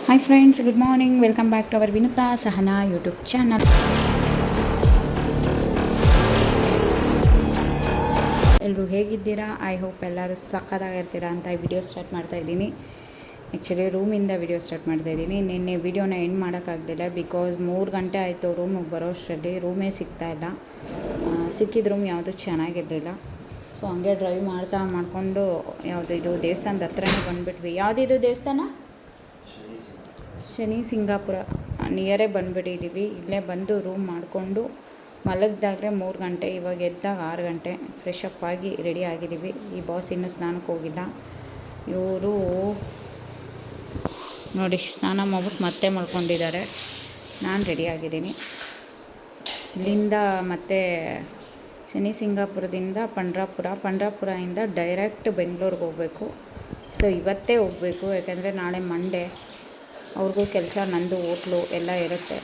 Hi friends, good morning. Welcome back to our Vinuta Sahana YouTube channel. ಎಲ್ಲರೂ ಹೇಗಿದ್ದೀರಾ? I hope ಎಲ್ಲರೂ ಸಕ್ಕತ್ತಾಗಿರ್ತೀರಾ ಅಂತ ಈ ವಿಡಿಯೋ ಸ್ಟಾರ್ಟ್ ಮಾಡ್ತಾಯಿದ್ದೀನಿ. ಆ್ಯಕ್ಚುಲಿ ರೂಮಿಂದ ವಿಡಿಯೋ ಸ್ಟಾರ್ಟ್ ಮಾಡ್ತಾಯಿದ್ದೀನಿ. ನಿನ್ನೆ ವಿಡಿಯೋನ ಎಂಡ್ ಮಾಡೋಕ್ಕಾಗಲಿಲ್ಲ, ಬಿಕಾಸ್ 3 ಗಂಟೆ ಆಯಿತು ರೂಮಿಗೆ ಬರೋ ಅಷ್ಟರಲ್ಲಿ. ರೂಮೇ ಸಿಗ್ತಾಯಿಲ್ಲ. ಸಿಕ್ಕಿದ ರೂಮ್ ಯಾವುದೂ ಚೆನ್ನಾಗಿರಲಿಲ್ಲ. ಸೊ ಹಂಗೆ ಡ್ರೈವ್ ಮಾಡಿಕೊಂಡು ಯಾವುದು ಇದು ದೇವಸ್ಥಾನದ ಹತ್ರನೇ ಬಂದುಬಿಟ್ವಿ. ಯಾವುದಿದು ದೇವಸ್ಥಾನ? ಶನಿ ಸಿಂಗಾಪುರ ನಿಯರೇ ಬಂದುಬಿಟ್ಟಿದ್ದೀವಿ. ಇಲ್ಲೇ ಬಂದು ರೂಮ್ ಮಾಡಿಕೊಂಡು ಮಲಗಿದಾಗಲೇ 3 ಗಂಟೆ, ಇವಾಗ ಎದ್ದಾಗ 6 ಗಂಟೆ. ಫ್ರೆಶ್ ಅಪ್ ಆಗಿ ರೆಡಿ ಆಗಿದ್ದೀವಿ. ಈ ಬಾಸ್ ಇನ್ನೂ ಸ್ನಾನಕ್ಕೆ ಹೋಗಿಲ್ಲ. ಇವರು ನೋಡಿ ಸ್ನಾನ ಮಾಡ್ಬಿಟ್ಟು ಮತ್ತೆ ಮಲ್ಕೊಂಡಿದ್ದಾರೆ. ನಾನು ರೆಡಿ ಆಗಿದ್ದೀನಿ. ಇಲ್ಲಿಂದ ಮತ್ತೆ ಶನಿ ಸಿಂಗಾಪುರದಿಂದ ಪಂಡ್ರಾಪುರದಿಂದ ಡೈರೆಕ್ಟ್ ಬೆಂಗಳೂರಿಗೆ ಹೋಗಬೇಕು. ಸೊ ಇವತ್ತೇ ಹೋಗಬೇಕು, ಯಾಕೆಂದರೆ ನಾಳೆ ಮಂಡೇ. ಅವ್ರಿಗೂ ಕೆಲಸ, ನಂದು ಹೋಟ್ಲು ಎಲ್ಲ ಇರುತ್ತೆ.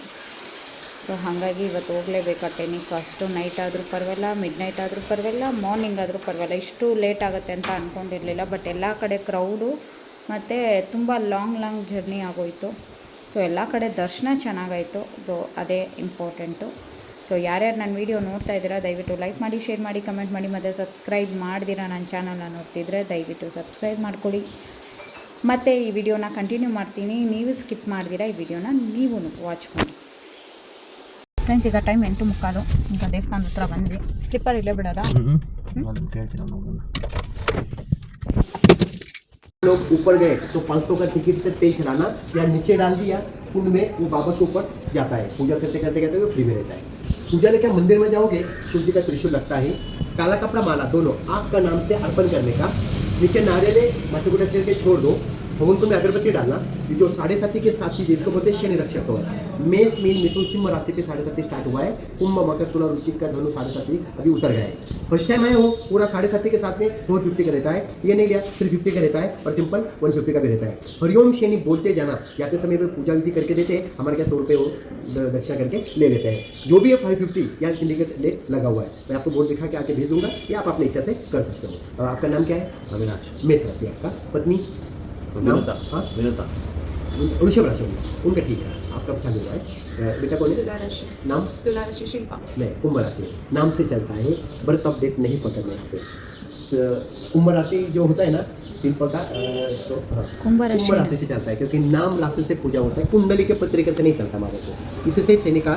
ಸೊ ಹಾಗಾಗಿ ಇವತ್ತು ಹೋಗಲೇಬೇಕು. ಆ ಟೈಮಿಗೆ ಫಸ್ಟು ನೈಟ್ ಆದರೂ ಪರವಾಗಿಲ್ಲ, ಮಿಡ್ ನೈಟ್ ಆದರೂ ಪರವಾಗಿಲ್ಲ, ಮಾರ್ನಿಂಗ್ ಆದರೂ ಪರವಾಗಿಲ್ಲ. ಇಷ್ಟು ಲೇಟ್ ಆಗುತ್ತೆ ಅಂತ ಅಂದ್ಕೊಂಡಿರಲಿಲ್ಲ. ಬಟ್ ಎಲ್ಲ ಕಡೆ ಕ್ರೌಡು ಮತ್ತು ತುಂಬ ಲಾಂಗ್ ಜರ್ನಿ ಆಗೋಯಿತು. ಸೊ ಎಲ್ಲ ಕಡೆ ದರ್ಶನ ಚೆನ್ನಾಗಾಯಿತು. ಅದೇ ಇಂಪಾರ್ಟೆಂಟು. ಸೊ ಯಾರ್ಯಾರು ನನ್ನ ವೀಡಿಯೋ ನೋಡ್ತಾ ಇದ್ದೀರಾ ದಯವಿಟ್ಟು ಲೈಕ್ ಮಾಡಿ, ಶೇರ್ ಮಾಡಿ, ಕಮೆಂಟ್ ಮಾಡಿ, ಮತ್ತು ಸಬ್ಸ್ಕ್ರೈಬ್ ಮಾಡ್ದಿರಾ ನನ್ನ ಚಾನಲ್ನ ನೋಡ್ತಿದ್ರೆ ದಯವಿಟ್ಟು ಸಬ್ಸ್ಕ್ರೈಬ್ ಮಾಡ್ಕೊಳ್ಳಿ. ಮತ್ತು ಈ ವಿಡಿಯೋನ ಕಂಟಿನ್ಯೂ ಮಾಡ್ತೀನಿ. ನೀವು ಸ್ಕಿಪ್ ಮಾಡ್ದಿರಾ ಈ ವಿಡಿಯೋನ ನೀವು ವಾಚ್ ಮಾಡಿ. ಫ್ರೆಂಡ್ಸ್, ಈಗ ಟೈಮ್ 8:15. ಈಗ ದೇವಸ್ಥಾನದ ಹತ್ರ ಬಂದ್ವಿ. ಸ್ಲಿಪ್ಪರ್ ಇಲ್ಲೇ ಬಿಡೋದಾ? लोग ऊपर गए तो 500 का टिकट से तेल चलाना या नीचे डाल दिया कुंड में, वो बाबा के ऊपर जाता है। पूजा करते करते वो फ्री में रहता है। पूजा लेकर मंदिर में जाओगे, शिव जी का त्रिशूल लगता है, काला कपड़ा माला दोनों आपका नाम से अर्पण करने का। नीचे नारियल मटकुटा चढ़ के छोड़ दो। हवन में अगरबत्ती डालना। ये जो 7.5 के साथ चीज़ इसको बोलते हैं शनि रक्षक होगा। मेष मीन मिथुन सिंह राशि पे 7.5 स्टार्ट हुआ है। कुंभ मकर तुला वृश्चिक का धनु 7.5 अभी उतर गया है। फर्स्ट टाइम आए हो पूरा 7.5 के साथ में 450 का रहता है। ये नहीं लिया 350 का रहता है, और सिंपल 150 का भी रहता है। हरिओम शनि बोलते जाना। जाते समय पे पूजा विधि करके देते हैं। हमारे क्या 100 रुपये वो दक्षिणा करके ले लेते हैं। जो भी है 550 यहाँ सिंडिकेट रेट लगा हुआ है। मैं आपको बोर्ड दिखा के आके भेज दूंगा, या आप अपनी इच्छा से कर सकते हो। और आपका नाम क्या है? अविनाश। मेष राशि आपका, पत्नी विनुता। हाँ विनुता, वृषभ राशि उनका ठीक है। आपका अच्छा मिल रहा है। बेटा कौन है? नाम? तुला राशि शिल्पा। नहीं, कुंभ राशि नाम से चलता है। बर्थ ऑफ डेट नहीं पकड़ना यहाँ पे। कुंभ राशि जो होता है ना शिल्पा का, तो कुंभ राशि से चलता है, क्योंकि नाम राशि से पूजा होता है। कुंडली के पत्रिका से नहीं चलता हमारे को। इससे शनि का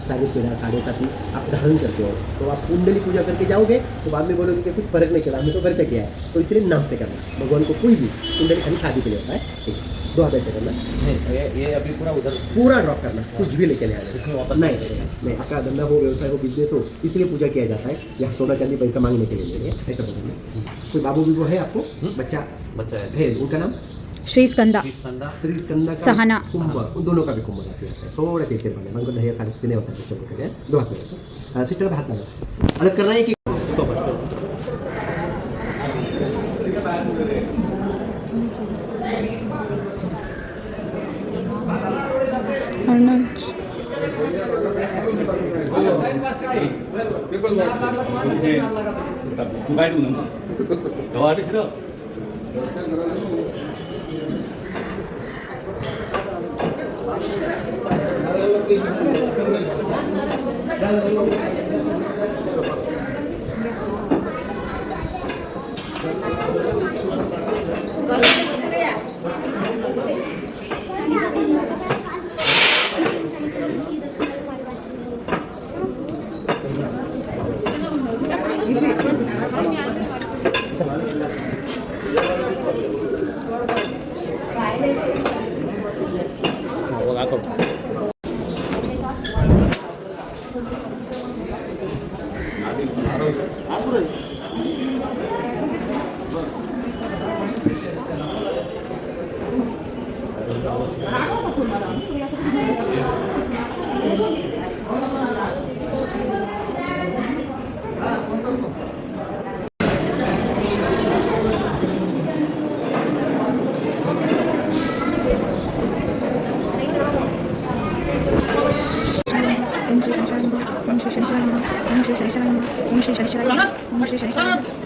7.5 आप धारण करते हो, तो आप कुंडली पूजा करके जाओगे तो बाद में बोलोगे कि कुछ फर्क नहीं चला, हमें तो खर्चा किया है। तो इसलिए नाम से करना। भगवान को कोई भी कुंडली खाली शादी के लिए होता है। ठीक है, 2 हाथ ऐसे करना। ये अभी पूरा ड्रॉप करना, कुछ भी लेके नहीं आना। इसमें वापस नहीं। आपका धंधा हो, व्यवसाय हो, बिजनेस हो, इसलिए पूजा किया जाता है। यहाँ सोना चांदी पैसा मांगने के लिए ऐसा बोलेंगे। कोई बाबू भी वो है आपको? बच्चा है। उनका नाम श्री स्कंदा सहना। कुंभ, दोनों का भी कुंभ राशि है। थोड़ा चेक बने हमको नहीं, 3.5 नहीं होता है। 2 हाथ में सिस्टर हाथ लगा अलग करना है कि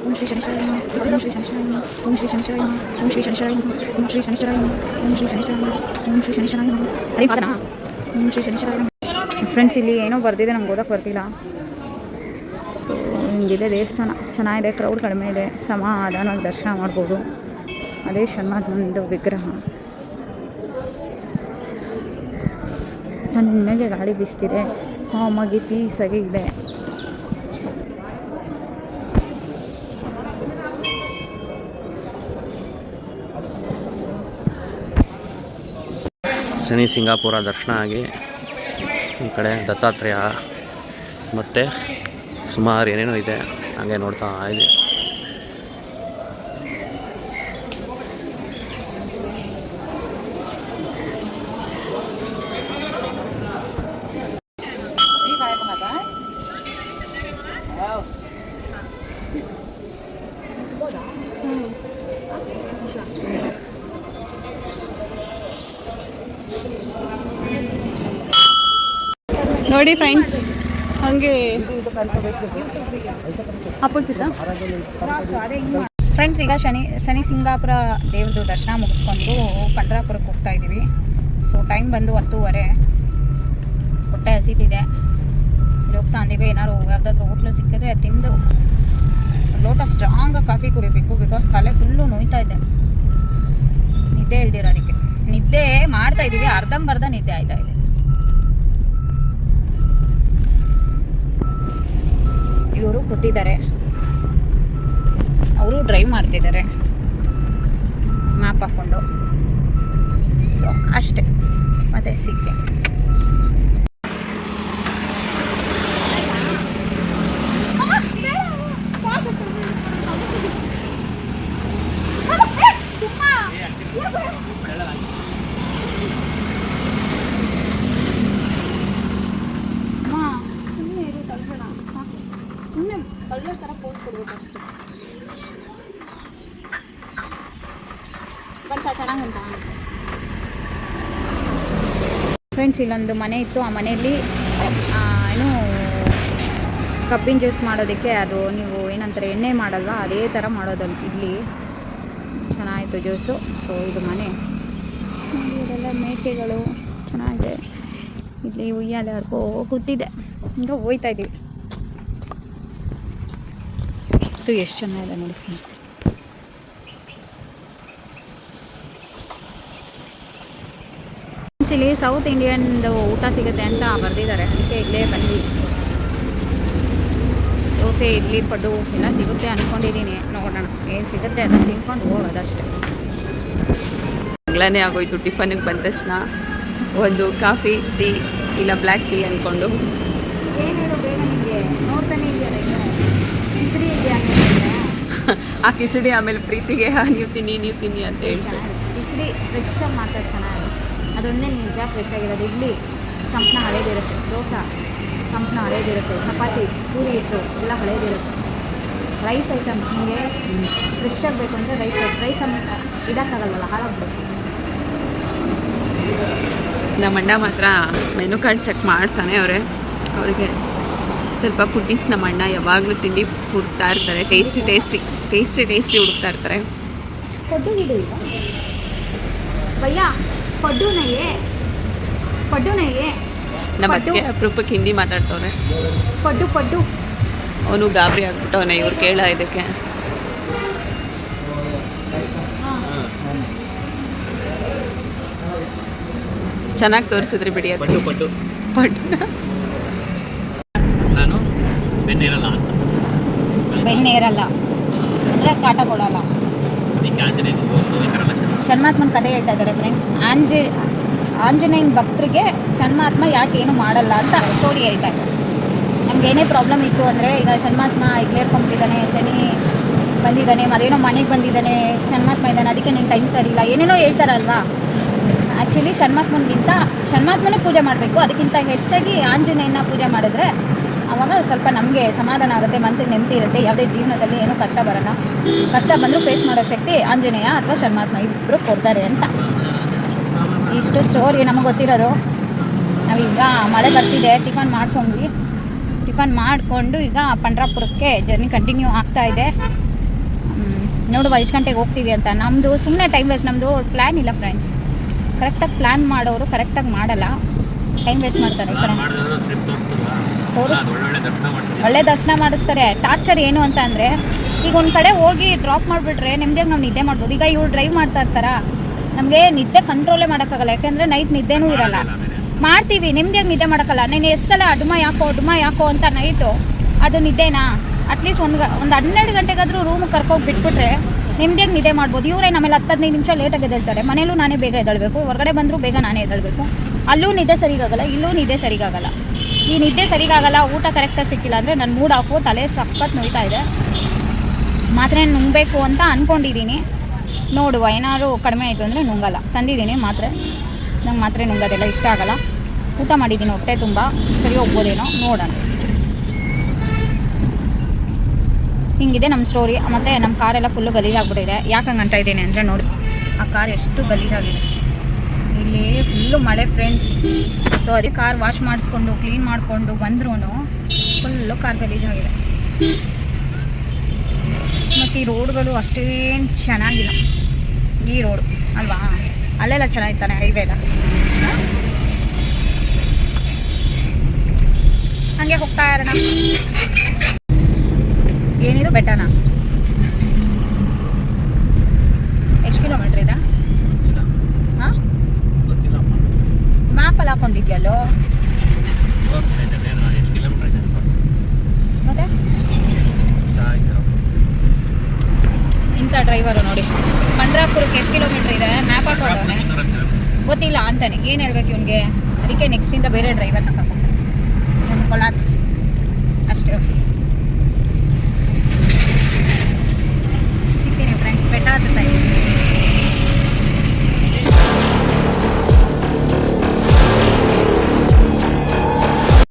ಓಂ ಶ್ರೀ ಶನಿಶ್ಚರಾಯ ನಮಃ ಓಂ ಶ್ರೀ ಶನಿಶ್ಚರಾಯ ನಮಃ ಓಂ ಶ್ರೀ ಶನಿಶ್ಚರಾಯ ನಮಃ ಓಂ ಶ್ರೀ ಶನಿಶ್ಚರಾಯ ನಮಃ ಓಂ ಶ್ರೀ ಶನಿಶ್ಚರಾಯ ನಮಃ ಓಂ ಶ್ರೀ ಶನಿಶ್ಚರಾಯ ನಮಃ ಓಂ ಶ್ರೀ ಶನಿಶ್ಚರಾಯ ನಮಃ ಅದೇ ಪಾದನಾ ಓಂ ಶ್ರೀ ಶನಿಶ್ಚರಾಯ ನಮಃ. ಫ್ರೆಂಡ್ಸ್, ಇಲ್ಲಿ ಏನೋ ಬರ್ದಿದೆ, ನಮ್ಗೆ ಓದಕ್ಕೆ ಬರ್ತಿಲ್ಲ. ಸೊ ಹಿಂಗಿದೆ ದೇವಸ್ಥಾನ, ಚೆನ್ನಾಗಿದೆ, ಕ್ರೌಡ್ ಕಡಿಮೆ ಇದೆ, ಸಮಾಧಾನವಾಗಿ ದರ್ಶನ ಮಾಡ್ಬೋದು. ಅದೇ ಶನ್ಮಾತ್ಮಂದು ವಿಗ್ರಹ. ತಣ್ಣಗೆ ಗಾಳಿ ಬೀಸ್ತಿದೆ, ಕಾಮಾಗಿ ಪೀಸಾಗಿ ಇದೆ. ಶನಿ ಸಿಂಗಾಪುರ ದರ್ಶನ ಆಗಿ ಈ ಕಡೆ ದತ್ತಾತ್ರೇಯ ಮತ್ತು ಸುಮಾರು ಏನೇನೋ ಇದೆ, ಹಾಗೆ ನೋಡ್ತಾ ಇದೆ. ನೋಡಿ ಫ್ರೆಂಡ್ಸ್, ಹಾಗೆ ಅಪೋಸಿಟ್ ಫ್ರೆಂಡ್ಸ್, ಈಗ ಶನಿ ಸಿಂಗಾಪುರ ದೇವ್ರದ್ದು ದರ್ಶನ ಮುಗಿಸ್ಕೊಂಡು ಪಂಡ್ರಾಪುರಕ್ಕೆ ಹೋಗ್ತಾ ಇದ್ದೀವಿ. ಸೊ ಟೈಮ್ ಬಂದು 10:30, ಹೊಟ್ಟೆ ಹಸಿತಿದೆ. ಇಲ್ಲಿ ಹೋಗ್ತಾ ಅಂದೀವಿ, ಏನಾದ್ರು ಯಾವುದಾದ್ರೂ ಹೋಟ್ಲು ಸಿಕ್ಕಿದ್ರೆ ತಿಂದು ಒಂದು ಲೋಟ ಸ್ಟ್ರಾಂಗಾಗಿ ಕಾಫಿ ಕುಡಿಬೇಕು. ಬಿಕಾಸ್ ತಲೆ ಫುಲ್ಲು ನೋಯ್ತಾ ಇದೆ, ನಿದ್ದೆ ಇಲ್ದಿರೋದಕ್ಕೆ. ನಿದ್ದೆ ಮಾಡ್ತಾ ಇದ್ದೀವಿ, ಅರ್ಧಂಬರ್ಧ ನಿದ್ದೆ ಆಯ್ತಾ ಇದೆ. ಇವರು ಕೂತಿದ್ದಾರೆ, ಅವರು ಡ್ರೈವ್ ಮಾಡ್ತಿದ್ದಾರೆ ಮ್ಯಾಪ್ ಹಾಕ್ಕೊಂಡು. ಸೊ ಅಷ್ಟೇ, ಮತ್ತೆ ಸಿಕ್ಕೆ. ಫ್ರೆಂಡ್ಸ್, ಇಲ್ಲೊಂದು ಮನೆ ಇತ್ತು. ಆ ಮನೆಯಲ್ಲಿ ಏನು ಕಬ್ಬಿನ ಜ್ಯೂಸ್ ಮಾಡೋದಕ್ಕೆ, ಅದು ನೀವು ಏನಂತಾರೆ ಎಣ್ಣೆ ಮಾಡಲ್ವಾ, ಅದೇ ಥರ ಮಾಡೋದು ಇಲ್ಲಿ. ಚೆನ್ನಾಗಿತ್ತು ಜ್ಯೂಸು. ಸೊ ಇದು ಮನೆ, ಇದೆಲ್ಲ ಮೇಕೆಗಳು ಚೆನ್ನಾಗಿದೆ. ಇಲ್ಲಿ ಉಯ್ಯಾಲೆ ಹರ್ಕೋ ಕೂತಿದೆ, ಈಗ ಹೋಯ್ತಾ ಇದ್ದೀವಿ. ಸೊ ಎಷ್ಟು ಚೆನ್ನಾಗಿದೆ ನೋಡಿ ಫ್ರೆಂಡ್ಸ್. ಇಲ್ಲಿ ಸೌತ್ ಇಂಡಿಯನ್ದು ಊಟ ಸಿಗುತ್ತೆ ಅಂತ ಬರ್ದಿದ್ದಾರೆ, ಅದಕ್ಕೆ ಇಲ್ಲೇ ಬಂದ್ವಿ. ದೋಸೆ, ಇಡ್ಲಿ, ಪಡ್ಡು ಎಲ್ಲ ಸಿಗುತ್ತೆ ಅಂದ್ಕೊಂಡಿದ್ದೀನಿ. ನೋಡೋಣ ಏನು ಸಿಗುತ್ತೆ ಅದನ್ನು ತಿನ್ಕೊಂಡು ಹೋಗೋದಷ್ಟೇ. ಅಂಗ್ಲನೇ ಆಗೋಯ್ತು. ಟಿಫನಿಗೆ ಬಂದ ತಕ್ಷಣ ಒಂದು ಕಾಫಿ, ಟೀ ಇಲ್ಲ ಬ್ಲ್ಯಾಕ್ ಟೀ ಅಂದ್ಕೊಂಡು. ಏನೇನು ಬೇಗ ನಿಮಗೆ ನೋಡ್ತಾನೆ ಇದೆಯಲ್ಲ, ಕಿಚಡಿ ಇದೆಯಾ ಆ ಕಿಚಡಿ ಆಮೇಲೆ ಪ್ರೀತಿಗೆ ನೀವು ತಿನ್ನಿ ಅಂತ ಹೇಳಿ ಕಿಚಡಿ ಫ್ರೆಶ್ಶಾಗಿ ಮಾಡ್ತಾರೆ, ಚೆನ್ನಾಗಿ. ಅದೊಂದೇ ನಿಜ ಫ್ರೆಶ್ ಆಗಿರೋದು. ಇಡ್ಲಿ ಸಂಪಣ ಹಳೇದಿರುತ್ತೆ, ದೋಸೆ ಸಂಪಣ ಹಳೇದಿರುತ್ತೆ, ಚಪಾತಿ ಪೂರಿ ಇಟ್ಟು ಎಲ್ಲ ಹಳೇದಿರುತ್ತೆ. ರೈಸ್ ಐಟಮ್ಸ್ ನಿಮಗೆ ಫ್ರೆಶ್ ಆಗಬೇಕು ಅಂದರೆ ರೈಸ್ ಇಡೋಕ್ಕಾಗಲ್ಲ, ಹಾಳಾಗ್ಬಿಡುತ್ತೆ. ನಮ್ಮ ಅಣ್ಣ ಮಾತ್ರ ಮೆನು ಕಾರ್ಡ್ ಚೆಕ್ ಮಾಡ್ತಾನೆ. ಅವರಿಗೆ ಸ್ವಲ್ಪ ಪುಡ್ಡೀಸ್ ನಮ್ಮ ಅಣ್ಣ ಯಾವಾಗಲೂ ತಿಂಡಿ ಹುಡುಕ್ತಾ ಇರ್ತಾರೆ. ಟೇಸ್ಟಿ ಹುಡುಕ್ತಾ ಇರ್ತಾರೆ. ಪಡ್ಡು ಹಿಡು ಭಯ್ಯ, ಪಡ್ಡು ನಯ್ಯೇ ನಮ್ಮ ಅದಕ್ಕೆ ಅಪರೂಪಕ್ಕೆ ಹಿಂದಿ ಮಾತಾಡ್ತವ್ರೆ. ಪಡ್ಡು ಅವನು ಗಾಬರಿ ಆಗ್ಬಿಟ್ಟವನೆ ಇವ್ರು ಕೇಳ ಇದಕ್ಕೆ. ಚೆನ್ನಾಗಿ ತೋರಿಸಿದ್ರಿ ಬಿಡಿ. ಅದು ಪಡ್ಡು ನಾನು ಬೆನ್ನೇರಲ್ಲ ಅಂತ, ಬೆನ್ನೇರಲ್ಲ ಅಂದರೆ ಕಾಟ ಕೊಡಲ್ಲ. ಶನ್ಮಾತ್ಮನ ಕಥೆ ಹೇಳ್ತಾ ಇದ್ದಾರೆ ಫ್ರೆಂಡ್ಸ್. ಆಂಜನೇಯನ ಭಕ್ತರಿಗೆ ಶನ್ಮಾತ್ಮ ಯಾಕೆ ಏನು ಮಾಡಲ್ಲ ಅಂತ ಸ್ಟೋರಿ ಹೇಳ್ತಾ ಇದ್ದಾರೆ. ನಮಗೇನೇ ಪ್ರಾಬ್ಲಮ್ ಇತ್ತು ಅಂದರೆ, ಈಗ ಶನ್ಮಾತ್ಮ ಇಲ್ಲೇರ್ಕೊಂಬಿಟ್ಟಿದ್ದಾನೆ, ಶನಿ ಬಂದಿದ್ದಾನೆ, ಅದೇನೋ ಮನೆಗೆ ಬಂದಿದ್ದಾನೆ, ಶನ್ಮಾತ್ಮ ಇದ್ದಾನೆ, ಅದಕ್ಕೆ ನಿನ್ನ ಟೈಮ್ ಸರಿ ಇಲ್ಲ, ಏನೇನೋ ಹೇಳ್ತಾರಲ್ವಾ. ಆ್ಯಕ್ಚುಲಿ ಶನ್ಮಾತ್ಮನೇ ಪೂಜೆ ಮಾಡಬೇಕು. ಅದಕ್ಕಿಂತ ಹೆಚ್ಚಾಗಿ ಆಂಜನೇಯನ ಪೂಜೆ ಮಾಡಿದ್ರೆ ಆವಾಗ ಸ್ವಲ್ಪ ನಮಗೆ ಸಮಾಧಾನ ಆಗುತ್ತೆ, ಮನಸ್ಸಿಗೆ ನೆಮ್ಮದಿ ಇರುತ್ತೆ. ಯಾವುದೇ ಜೀವನದಲ್ಲಿ ಏನೂ ಕಷ್ಟ ಬರೋಲ್ಲ. ಕಷ್ಟ ಬಂದರೂ ಫೇಸ್ ಮಾಡೋ ಶಕ್ತಿ ಆಂಜನೇಯ ಅಥವಾ ಶನ್ಮಾತ್ಮ ಇಬ್ಬರು ಕೊಡ್ತಾರೆ ಅಂತ ಇಷ್ಟು ಸ್ಟೋರಿ ನಮಗೆ ಗೊತ್ತಿರೋದು. ನಾವೀಗ ಮಳೆ ಬರ್ತಿದೆ, ಟಿಫನ್ ಮಾಡ್ಕೊಂಡು ಈಗ ಪಂಡ್ರಾಪುರಕ್ಕೆ ಜರ್ನಿ ಕಂಟಿನ್ಯೂ ಆಗ್ತಾ ಇದೆ. ನೋಡುವ ಎಷ್ಟು ಗಂಟೆಗೆ ಹೋಗ್ತೀವಿ ಅಂತ. ನಮ್ಮದು ಸುಮ್ಮನೆ ಟೈಮ್ ವೇಸ್ಟ್, ನಮ್ಮದು ಪ್ಲ್ಯಾನ್ ಇಲ್ಲ ಫ್ರೆಂಡ್ಸ್. ಕರೆಕ್ಟಾಗಿ ಪ್ಲ್ಯಾನ್ ಮಾಡೋರು ಕರೆಕ್ಟಾಗಿ ಮಾಡಲ್ಲ, ಟೈಮ್ ವೇಸ್ಟ್ ಮಾಡ್ತಾರೆ. ಈ ಕಡೆ ಒಳ್ಳೆ ದರ್ಶನ ಮಾಡಿಸ್ತಾರೆ. ಟಾರ್ಚರ್ ಏನು ಅಂತ ಅಂದರೆ, ಈಗ ಒಂದು ಕಡೆ ಹೋಗಿ ಡ್ರಾಪ್ ಮಾಡಿಬಿಟ್ರೆ ನೆಮ್ಮದಿಯಾಗಿ ನಾವು ನಿದ್ದೆ ಮಾಡ್ಬೋದು. ಈಗ ಇವ್ರು ಡ್ರೈವ್ ಮಾಡ್ತಾ ಇರ್ತಾರ, ನಮಗೆ ನಿದ್ದೆ ಕಂಟ್ರೋಲೇ ಮಾಡೋಕ್ಕಾಗಲ್ಲ. ಯಾಕೆಂದರೆ ನೈಟ್ ನಿದ್ದೆನೂ ಇರಲ್ಲ. ಮಾಡ್ತೀವಿ, ನೆಮ್ಮದಿಯಾಗಿ ನಿದ್ದೆ ಮಾಡೋಕ್ಕಲ್ಲ. ನೀನು ಎಷ್ಟು ಸಲ ಅಡುಮ ಯಾಕೋ ಅಂತ ನೈಟು ಅದು ನಿದ್ದೆನಾ? ಅಟ್ಲೀಸ್ಟ್ ಒಂದು 12 ಗಂಟೆಗಾದರೂ ರೂಮಿಗೆ ಕರ್ಕೋಗಿ ಬಿಟ್ಬಿಟ್ರೆ ನೆಮ್ಮದಿಯಾಗಿ ನಿದ್ದೆ ಮಾಡ್ಬೋದು. ಇವರೇ ನಮ್ಮೇಲೆ 10-15 ನಿಮಿಷ ಲೇಟಾಗಿ ಎದ್ದೇಳ್ತಾರೆ. ಮನೇಲೂ ನಾನೇ ಬೇಗ ಎದ್ದೇಳಬೇಕು, ಹೊರಗಡೆ ಬಂದರೂ ಬೇಗ ನಾನೇ ಎದ್ದೇಳಬೇಕು. ಅಲ್ಲೂ ನಿದ್ದೆ ಸರಿಗಾಗಲ್ಲ, ಇಲ್ಲೂ ನಿದ್ದೆ ಸರಿಗಾಗಲ್ಲ. ಈ ನಿದ್ದೆ ಸರಿಗಾಗಲ್ಲ, ಊಟ ಕರೆಕ್ಟಾಗಿ ಸಿಕ್ಕಿಲ್ಲ ಅಂದರೆ ನನ್ನ ಮೂಡ್ ಆಫು, ತಲೆ ಸಖತ್ ನೋಯ್ತಾ ಇದೆ. ಮಾತ್ರೆ ನುಂಗಬೇಕು ಅಂತ ಅಂದ್ಕೊಂಡಿದ್ದೀನಿ. ನೋಡುವ, ಏನಾದ್ರು ಕಡಿಮೆ ಆಯಿತು ಅಂದರೆ ನುಂಗಲ್ಲ. ತಂದಿದ್ದೀನಿ ಮಾತ್ರೆ, ನಂಗೆ ಮಾತ್ರೆ ನುಂಗೋದೆಲ್ಲ ಇಷ್ಟ ಆಗಲ್ಲ. ಊಟ ಮಾಡಿದ್ದೀನಿ ಹೊಟ್ಟೆ ತುಂಬ, ಸರಿ ಹೋಗ್ಬೋದೇನೋ ನೋಡೋಣ. ಹಿಂಗಿದೆ ನಮ್ಮ ಸ್ಟೋರಿ. ಮತ್ತು ನಮ್ಮ ಕಾರೆಲ್ಲ ಫುಲ್ಲು ಗಲೀಜಾಗ್ಬಿಟ್ಟಿದೆ. ಯಾಕೆ ಹಂಗೆ ಅಂತ ಇದ್ದೀನಿ ಅಂದರೆ ನೋಡಿ, ಆ ಕಾರ್ ಎಷ್ಟು ಗಲೀಜಾಗಿದೆ. ಇಲ್ಲಿ ಫುಲ್ಲು ಮಳೆ ಫ್ರೆಂಡ್ಸ್. ಸೊ ಅದಕ್ಕೆ ಕಾರ್ ವಾಶ್ ಮಾಡಿಸ್ಕೊಂಡು ಕ್ಲೀನ್ ಮಾಡಿಕೊಂಡು ಬಂದ್ರೂ ಫುಲ್ಲು ಕಾರ್ ಗಲೀಜಾಗಿದೆ. ಮತ್ತು ಈ ರೋಡ್ಗಳು ಅಷ್ಟೇನು ಚೆನ್ನಾಗಿಲ್ಲ. ಈ ರೋಡು ಅಲ್ವಾ, ಅಲ್ಲೆಲ್ಲ ಚೆನ್ನಾಗಿತ್ತಾನೆ ಹೈವೇ ಎಲ್ಲ. ಹಾಗೆ ಹೋಗ್ತಾ ಇರೋಣ. ಏನಿದು ಬೆಟ್ಟನಾ? ಎಷ್ಟು ಕಿಲೋಮೀಟ್ರ್ ಇದೆ? ಹಾಂ, ಮ್ಯಾಪಲ್ಲಿ ಹಾಕೊಂಡಿದ್ಯಲ್ಲೋ ಮತ್ತೆ. ಇಂಥ ಡ್ರೈವರು ನೋಡಿ, ಪಂಡ್ರಾಪುರಕ್ಕೆ ಎಷ್ಟು ಕಿಲೋಮೀಟ್ರ್ ಇದೆ ಮ್ಯಾಪ್ ಹಾಕೊಂಡವನೆ, ಗೊತ್ತಿಲ್ಲ ಅಂತಾನೆ. ಏನು ಹೇಳ್ಬೇಕು ಇವನಿಗೆ? ಅದಕ್ಕೆ ನೆಕ್ಸ್ಟಿಂದ ಬೇರೆ ಡ್ರೈವರ್ನ ಕರ್ಕೊಂಡು ಕೊಲಾಪ್ಸ್ ಅಷ್ಟೇ. ಸಿಗ್ತೀನಿ ಫ್ರೆಂಡ್ಸ್, ಬೆಟ್ಟ ಹತ್ತುತ್ತಾ ಇದ್ದೀನಿ.